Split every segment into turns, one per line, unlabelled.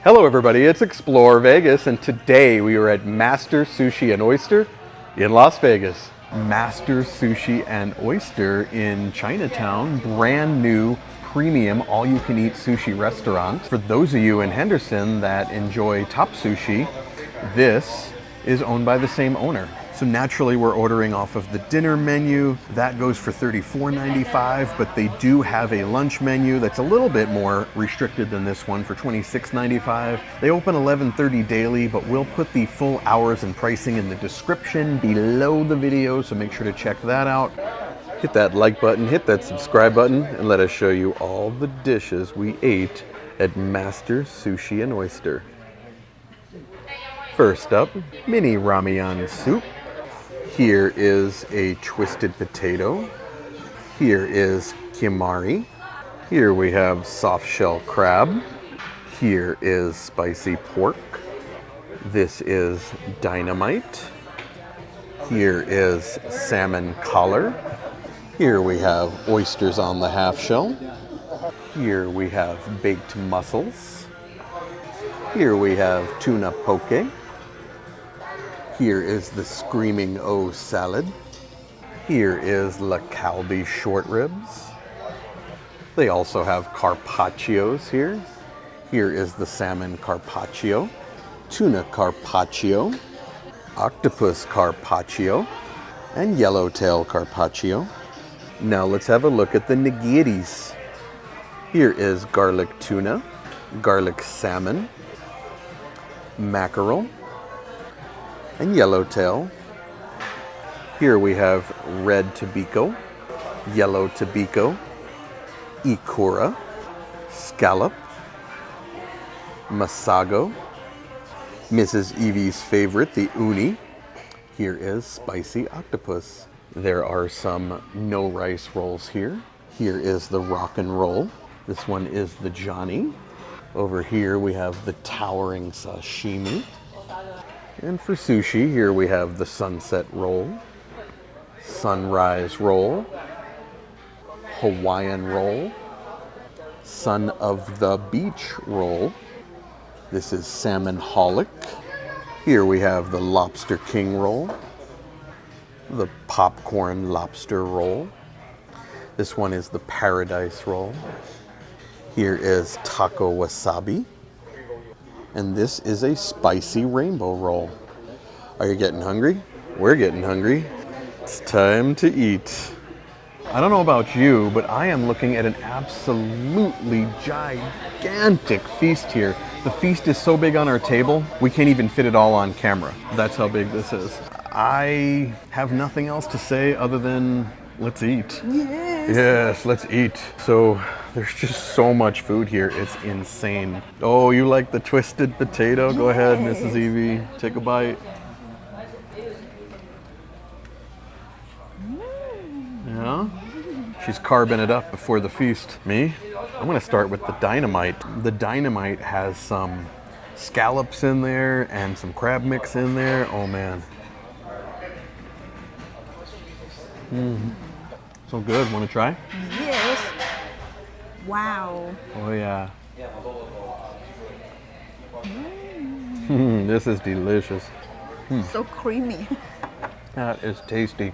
Hello everybody, it's Explore Vegas, and today we are at Master Sushi and Oyster in Las Vegas. Master Sushi and Oyster in Chinatown, brand new, premium, all-you-can-eat sushi restaurant. For those of you in Henderson that enjoy top sushi, this is owned by the same owner. So naturally we're ordering off of the dinner menu. That goes for $34.95, but they do have a lunch menu that's a little bit more restricted than this one for $26.95. They open 11:30 daily, but we'll put the full hours and pricing in the description below the video, so make sure to check that out. Hit that like button, hit that subscribe button, and let us show you all the dishes we ate at Master Sushi and Oyster. First up, mini ramyun soup. Here is a twisted potato. Here is kimari. Here we have soft shell crab. Here is spicy pork. This is dynamite. Here is salmon collar. Here we have oysters on the half shell. Here we have baked mussels. Here we have tuna poke. Here is the Screaming O salad. Here is La Calbi short ribs. They also have carpaccios here. Here is the salmon carpaccio, tuna carpaccio, octopus carpaccio, and yellowtail carpaccio. Now let's have a look at the nigiris. Here is garlic tuna, garlic salmon, mackerel, and yellowtail. Here we have red tobiko, yellow tobiko, ikura, scallop, masago, Mrs. Evie's favorite, the uni. Here is spicy octopus. There are some no rice rolls here. Here is the rock and roll. This one is the Johnny. Over here we have the towering sashimi. And for sushi, here we have the sunset roll, sunrise roll, Hawaiian roll, son of the beach roll. This is salmon holic. Here we have the lobster king roll, the popcorn lobster roll. This one is the paradise roll. Here is taco wasabi. And this is a spicy rainbow roll. Are you getting hungry? We're getting hungry. It's time to eat. I don't know about you, but I am looking at an absolutely gigantic feast here. The feast is so big on our table, we can't even fit it all on camera. That's how big this is. I have nothing else to say other than let's eat. Yes, let's eat. So there's just so much food here. It's insane. Oh, you like the twisted potato? Go ahead, Mrs. Evie. Take a bite. Yeah? She's carving it up before the feast. Me? I'm gonna start with the dynamite. The dynamite has some scallops in there and some crab mix in there. Oh man. So good. Want to try?
Yes. Wow.
Oh yeah. This is delicious.
So creamy.
That is tasty.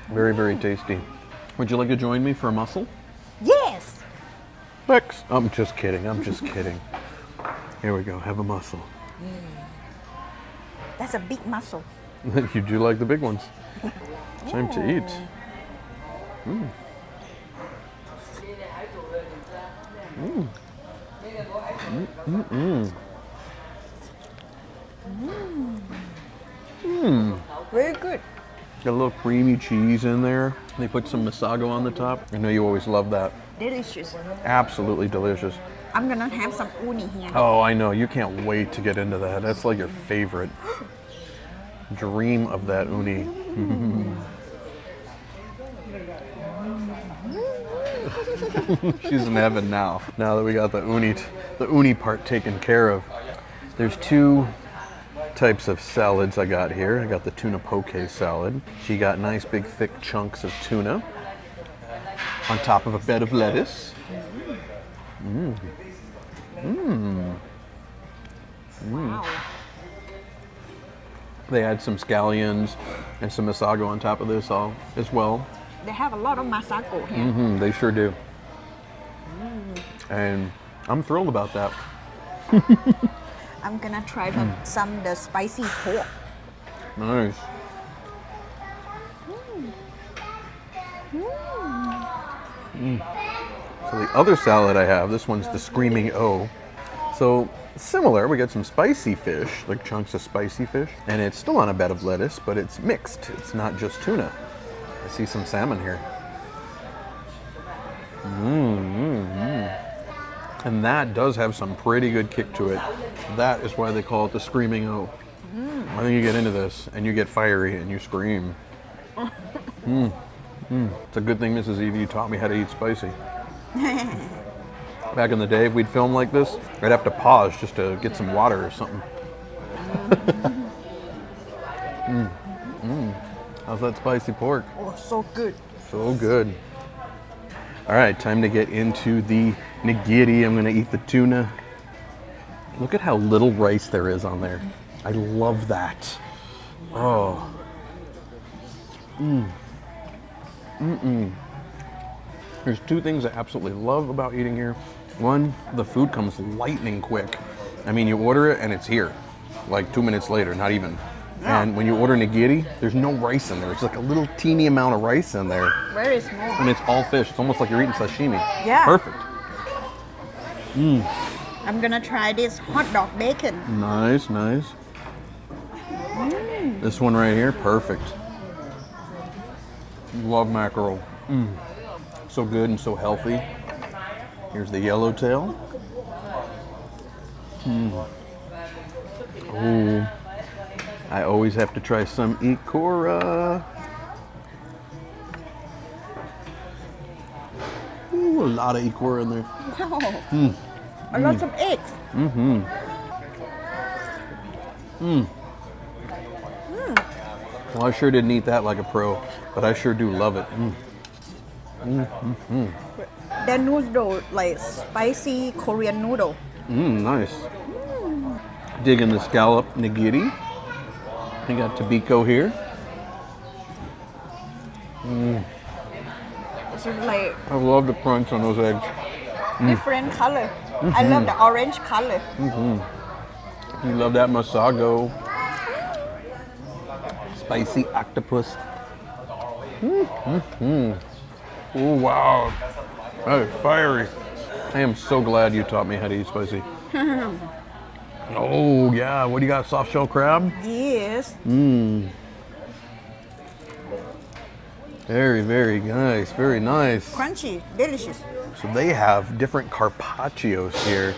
Very, very tasty. Would you like to join me for a mussel?
Yes.
Lex. I'm just kidding. I'm just kidding. Here we go. Have a mussel.
That's a big mussel.
You do like the big ones. Time to eat.
Very good.
Got a little creamy cheese in there. They put some masago on the top. I know you always love that.
Delicious.
Absolutely delicious.
I'm gonna have some uni here.
Oh, I know. You can't wait to get into that. That's like your favorite. Dream of that uni. She's in heaven now. Now that we got the uni part taken care of. There's two types of salads I got here. I got the tuna poke salad. She got nice big thick chunks of tuna on top of a bed of lettuce.
Wow.
They add some scallions and some masago on top of this all as well.
They have a lot of masago here.
They sure do. And I'm thrilled about that.
I'm gonna try some the spicy pork.
Nice. So the other salad I have, this one's the Screaming O. So similar, we got some spicy fish, like chunks of spicy fish, and it's still on a bed of lettuce, but it's mixed. It's not just tuna. I see some salmon here. And that does have some pretty good kick to it. That is why they call it the Screaming O. I think you get into this and you get fiery and you scream. It's a good thing, Mrs. Evie, you taught me how to eat spicy. Back in the day, if we'd film like this, I'd have to pause just to get some water or something. How's that spicy pork?
Oh, so good.
So good. All right, time to get into the nigiri. I'm gonna eat the tuna. Look at how little rice there is on there. I love that. Oh. There's two things I absolutely love about eating here. One, the food comes lightning quick. I mean, you order it and it's here, like 2 minutes later, not even.
Yeah.
And when you order nigiri, there's no rice in there. It's like a little teeny amount of rice in there.
Very small.
And it's all fish. It's almost like you're eating sashimi.
Yeah.
Perfect.
I'm gonna try this hot dog bacon.
Nice, nice. This one right here, perfect. Love mackerel. So good and so healthy. Here's the yellowtail. Oh, I always have to try some ikora. Ooh, a lot of ikora in there.
Wow. A lot of eggs.
Well, I sure didn't eat that like a pro, but I sure do love it.
The noodle, like spicy Korean noodle.
Nice. Digging the scallop nigiri. I got tobiko here.
It's like
I love the crunch on those eggs.
different color. I love the orange color.
You love that masago. Spicy octopus. Oh, wow. That is fiery. I am so glad you taught me how to eat spicy. Oh, yeah. What do you got? Soft shell crab?
Yes.
Very, very nice. Very nice.
Crunchy, delicious.
So they have different carpaccios here.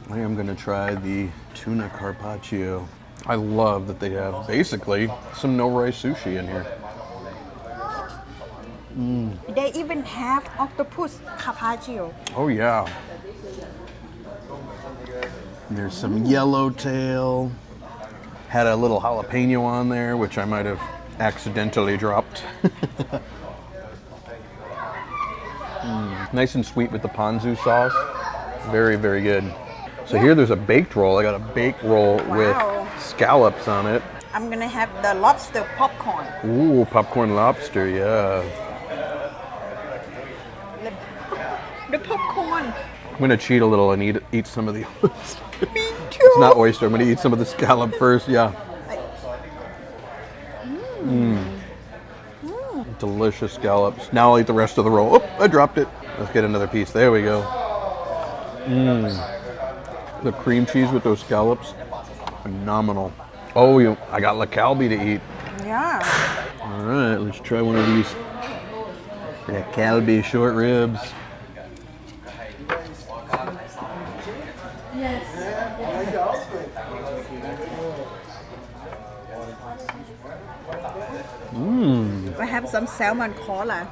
I am going to try the tuna carpaccio. I love that they have basically some no rice sushi in here.
They even have octopus carpaccio.
Oh yeah. And there's some yellowtail. Had a little jalapeno on there, which I might have accidentally dropped. Nice and sweet with the ponzu sauce. Very, very good. So here there's a baked roll. I got a baked roll
Wow.
with scallops on it.
I'm gonna have the lobster popcorn.
Ooh, popcorn lobster, yeah.
The popcorn.
I'm gonna cheat a little and eat some of the oyster.
Me too.
It's not oyster, I'm gonna eat some of the scallop first, yeah. Delicious scallops. Now I'll eat the rest of the roll. Oh, I dropped it. Let's get another piece. There we go. The cream cheese with those scallops, phenomenal. Oh, I got La Calbi to eat.
Yeah.
All right, let's try one of these La Calbi short ribs.
I have some salmon cola.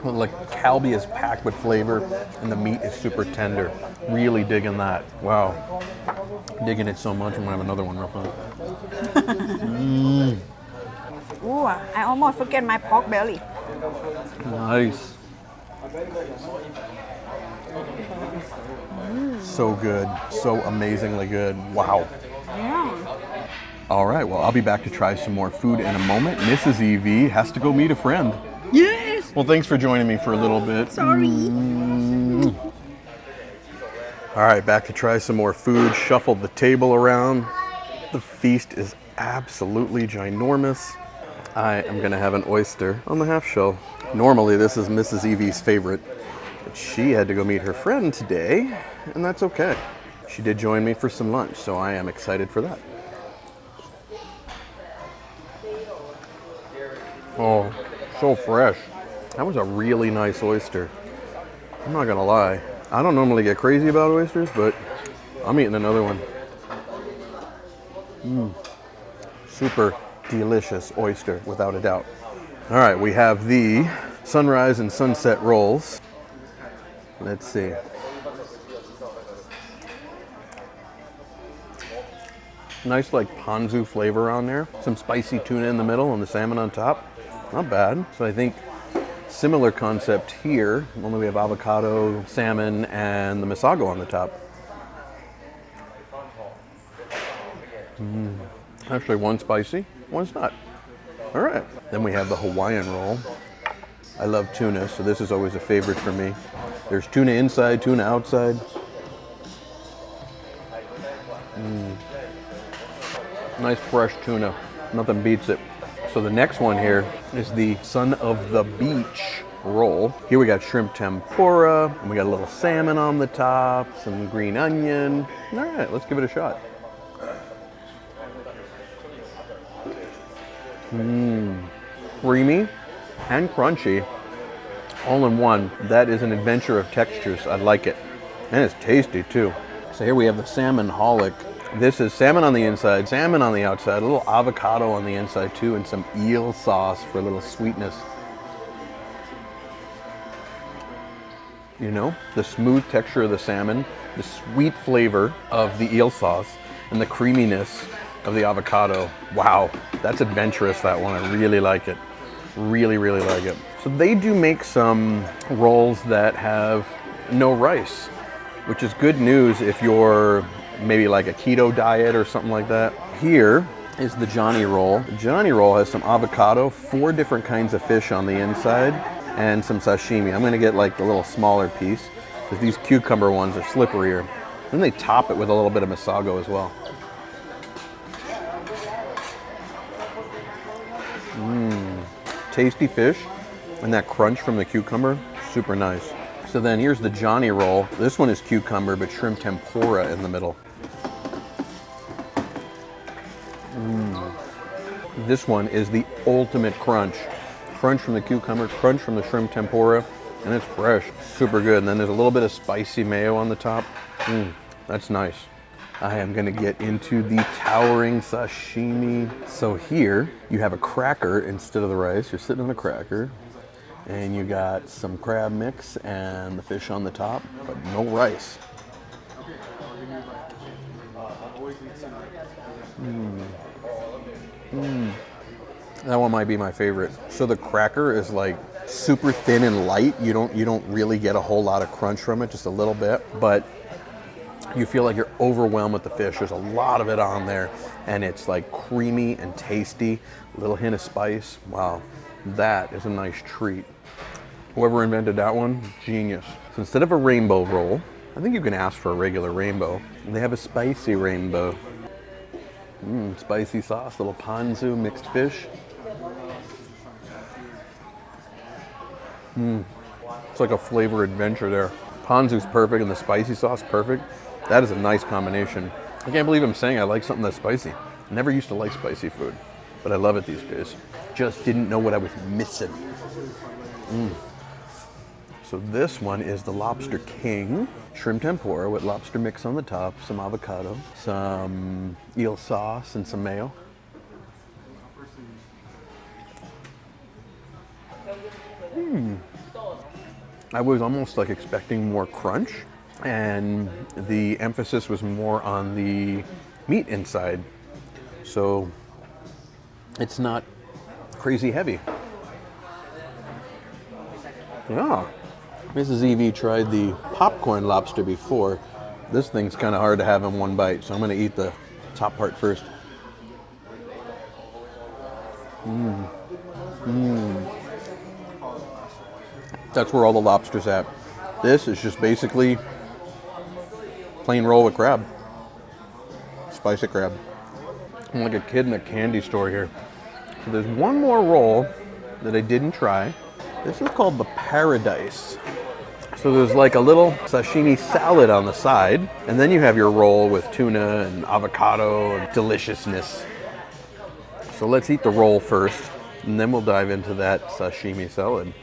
Like Calbi is packed with flavor and the meat is super tender. Really digging that. Wow. Digging it so much. I'm gonna have another one real quick.
Ooh, I almost forget my pork belly.
Nice. So good, so amazingly good. Wow.
Yeah.
All right, well, I'll be back to try some more food in a moment. Mrs. EV has to go meet a friend.
Yes.
Well, thanks for joining me for a little bit.
Sorry.
All right, back to try some more food. Shuffled the table around. The feast is absolutely ginormous. I am gonna have an oyster on the half shell. Normally, this is Mrs. Evie's favorite, but she had to go meet her friend today, and that's okay. She did join me for some lunch, so I am excited for that. Oh, so fresh. That was a really nice oyster. I'm not gonna lie. I don't normally get crazy about oysters, but I'm eating another one. Super delicious oyster, without a doubt. All right, we have the sunrise and sunset rolls. Let's see. Nice like ponzu flavor on there. Some spicy tuna in the middle and the salmon on top. Not bad. So I think similar concept here, only we have avocado, salmon, and the misago on the top. Actually, one's spicy, one's not. All right. Then we have the Hawaiian roll. I love tuna, so this is always a favorite for me. There's tuna inside, tuna outside. Nice fresh tuna. Nothing beats it. So the next one here is the Son of the Beach roll. Here we got shrimp tempura, and we got a little salmon on the top, some green onion. All right, let's give it a shot. Creamy and crunchy, all in one. That is an adventure of textures. I like it. And it's tasty too. So here we have the salmon holic. This is salmon on the inside, salmon on the outside, a little avocado on the inside too, and some eel sauce for a little sweetness. You know, the smooth texture of the salmon, the sweet flavor of the eel sauce, and the creaminess of the avocado. Wow, that's adventurous, that one. I really like it. Really, really like it. So they do make some rolls that have no rice, which is good news if you're maybe like a keto diet or something like that. Here is the Johnny roll. The Johnny roll has some avocado, 4 different kinds of fish on the inside, and some sashimi. I'm gonna get like the little smaller piece because these cucumber ones are slipperier. Then they top it with a little bit of misago as well. Tasty fish, and that crunch from the cucumber, super nice. So then here's the Johnny roll. This one is cucumber, but shrimp tempura in the middle. This one is the ultimate crunch. Crunch from the cucumber, crunch from the shrimp tempura, and it's fresh, super good. And then there's a little bit of spicy mayo on the top. That's nice. I am gonna get into the towering sashimi. So here you have a cracker instead of the rice. You're sitting on a cracker, and you got some crab mix and the fish on the top, but no rice. That one might be my favorite. So the cracker is like super thin and light. You don't really get a whole lot of crunch from it, just a little bit, but you feel like you're overwhelmed with the fish. There's a lot of it on there, and it's like creamy and tasty. A little hint of spice. Wow, that is a nice treat. Whoever invented that one, genius. So instead of a rainbow roll, I think you can ask for a regular rainbow. They have a spicy rainbow. Spicy sauce, little ponzu, mixed fish. It's like a flavor adventure there. Ponzu's perfect and the spicy sauce perfect. That is a nice combination. I can't believe I'm saying I like something that's spicy. I never used to like spicy food, but I love it these days. Just didn't know what I was missing. So this one is the Lobster King. Shrimp tempura with lobster mix on the top, some avocado, some eel sauce, and some mayo. I was almost like expecting more crunch, and the emphasis was more on the meat inside. So it's not crazy heavy. Yeah. Mrs. Evie tried the popcorn lobster before. This thing's kind of hard to have in one bite, so I'm going to eat the top part first. That's where all the lobster's at. This is just basically plain roll with crab. Spicy crab. I'm like a kid in a candy store here. So there's one more roll that I didn't try. This is called the Paradise. So there's like a little sashimi salad on the side, and then you have your roll with tuna and avocado and deliciousness. So let's eat the roll first, and then we'll dive into that sashimi salad.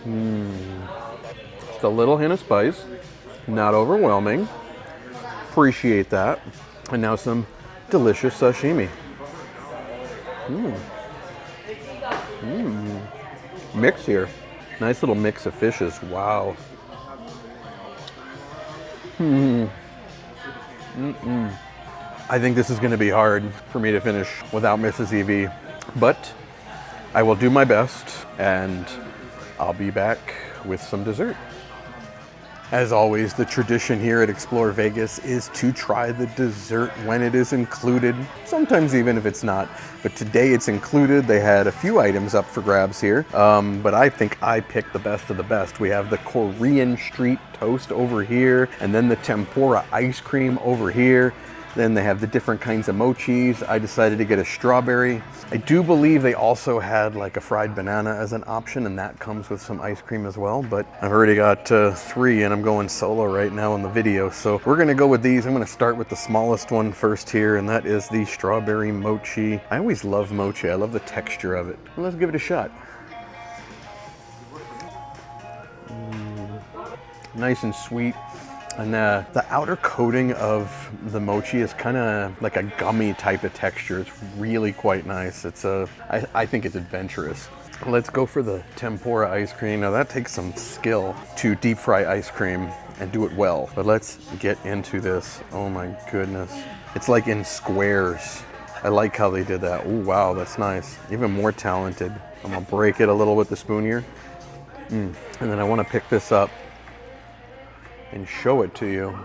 Just a little hint of spice, not overwhelming. Appreciate that. And now some delicious sashimi. Mix here. Nice little mix of fishes. Wow. I think this is going to be hard for me to finish without Mrs. Evie, but I will do my best, and I'll be back with some dessert. As always, the tradition here at Explore Vegas is to try the dessert when it is included, sometimes even if it's not. But today it's included. They had a few items up for grabs here, but I think I picked the best of the best. We have the Korean street toast over here, and then the tempura ice cream over here. Then they have the different kinds of mochis. I decided to get a strawberry. I do believe they also had like a fried banana as an option, and that comes with some ice cream as well. But I've already got 3, and I'm going solo right now in the video. So we're gonna go with these. I'm gonna start with the smallest one first here, and that is the strawberry mochi. I always love mochi. I love the texture of it. Well, let's give it a shot. Nice and sweet. And the outer coating of the mochi is kind of like a gummy type of texture. It's really quite nice. I think it's adventurous. Let's go for the tempura ice cream. Now that takes some skill to deep fry ice cream and do it well. But let's get into this. Oh my goodness. It's like in squares. I like how they did that. Oh wow, that's nice. Even more talented. I'm gonna break it a little with the spoon here. And then I want to pick this up and show it to you.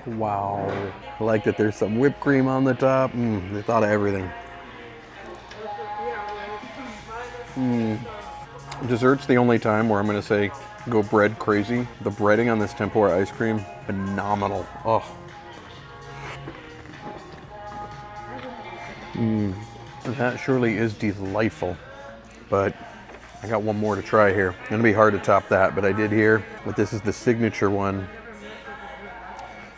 Wow. I like that there's some whipped cream on the top. They thought of everything. Dessert's the only time where I'm gonna say go bread crazy. The breading on this tempura ice cream, phenomenal. Oh. That surely is delightful. But I got one more to try here. It's gonna be hard to top that, but I did hear that this is the signature one.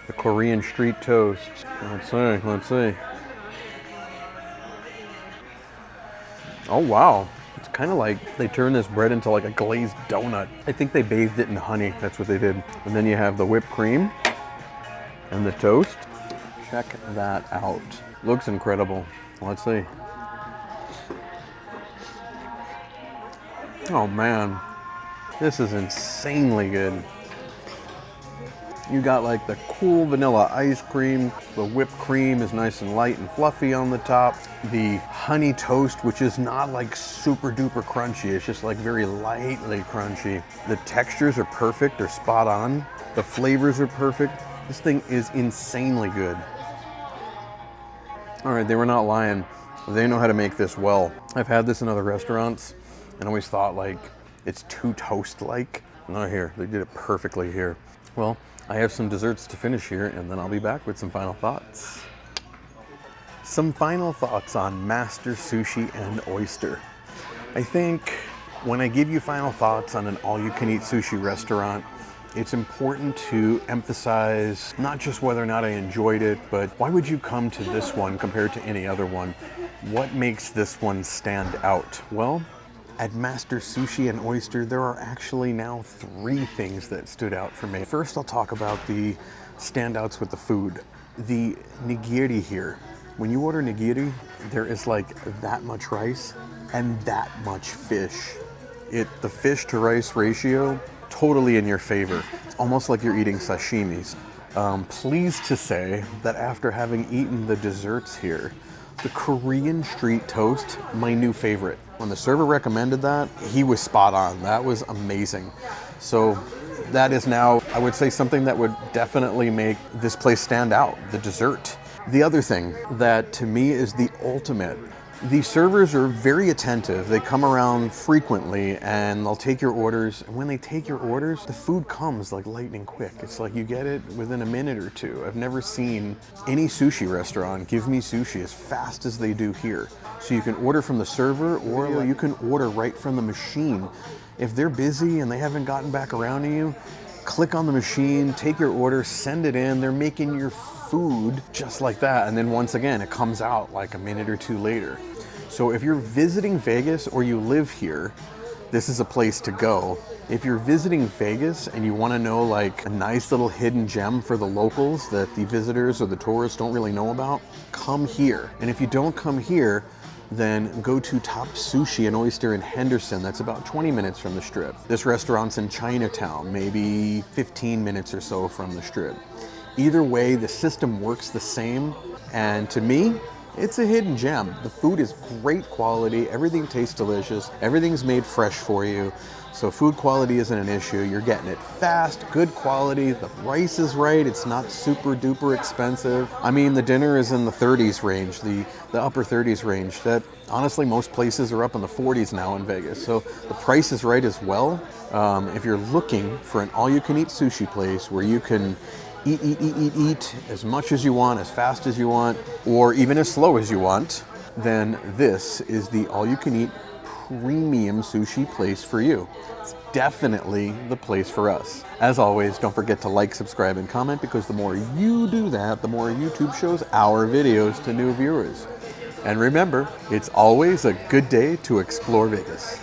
The Korean street toast. Let's see. Oh wow. It's kind of like they turned this bread into like a glazed donut. I think they bathed it in honey. That's what they did. And then you have the whipped cream and the toast. Check that out. Looks incredible. Let's see. Oh man, this is insanely good. You got like the cool vanilla ice cream. The whipped cream is nice and light and fluffy on the top. The honey toast, which is not like super duper crunchy. It's just like very lightly crunchy. The textures are perfect. They're spot on. The flavors are perfect. This thing is insanely good. All right, they were not lying. They know how to make this well. I've had this in other restaurants and always thought like it's too toast-like. Not here, they did it perfectly here. Well, I have some desserts to finish here, and then I'll be back with some final thoughts. Some final thoughts on Master Sushi and Oyster. I think when I give you final thoughts on an all-you-can-eat sushi restaurant, it's important to emphasize not just whether or not I enjoyed it, but why would you come to this one compared to any other one? What makes this one stand out? Well, at Master Sushi and Oyster, there are actually now 3 things that stood out for me. First, I'll talk about the standouts with the food. The nigiri here. When you order nigiri, there is like that much rice and that much fish. The fish to rice ratio, totally in your favor. It's almost like you're eating sashimis. Pleased to say that after having eaten the desserts here, The Korean street toast, my new favorite. When the server recommended that, he was spot on. That was amazing. So that is now, I would say, something that would definitely make this place stand out, the dessert. The other thing that to me is the ultimate, the servers are very attentive. They come around frequently and they'll take your orders. And when they take your orders, the food comes like lightning quick. It's like you get it within a minute or two. I've never seen any sushi restaurant give me sushi as fast as they do here. So you can order from the server or you can order right from the machine. If they're busy and they haven't gotten back around to you, click on the machine, take your order, send it in. They're making your food just like that. And then once again, it comes out like a minute or two later. So if you're visiting Vegas or you live here, this is a place to go. If you're visiting Vegas and you want to know like a nice little hidden gem for the locals that the visitors or the tourists don't really know about, come here. And if you don't come here, then go to Top Sushi and Oyster in Henderson. That's about 20 minutes from the Strip. This restaurant's in Chinatown, maybe 15 minutes or so from the Strip. Either way, the system works the same. And to me, it's a hidden gem. The food is great quality. Everything tastes delicious. Everything's made fresh for you. So food quality isn't an issue. You're getting it fast, good quality. The price is right. It's not super duper expensive. I mean, the dinner is in the 30s range, the upper 30s range. That honestly, most places are up in the 40s now in Vegas. So the price is right as well. If you're looking for an all-you-can-eat sushi place where you can eat as much as you want, as fast as you want, or even as slow as you want, then this is the all-you-can-eat premium sushi place for you. It's definitely the place for us. As always, don't forget to like, subscribe, and comment, because the more you do that, the more YouTube shows our videos to new viewers. And remember, it's always a good day to explore Vegas.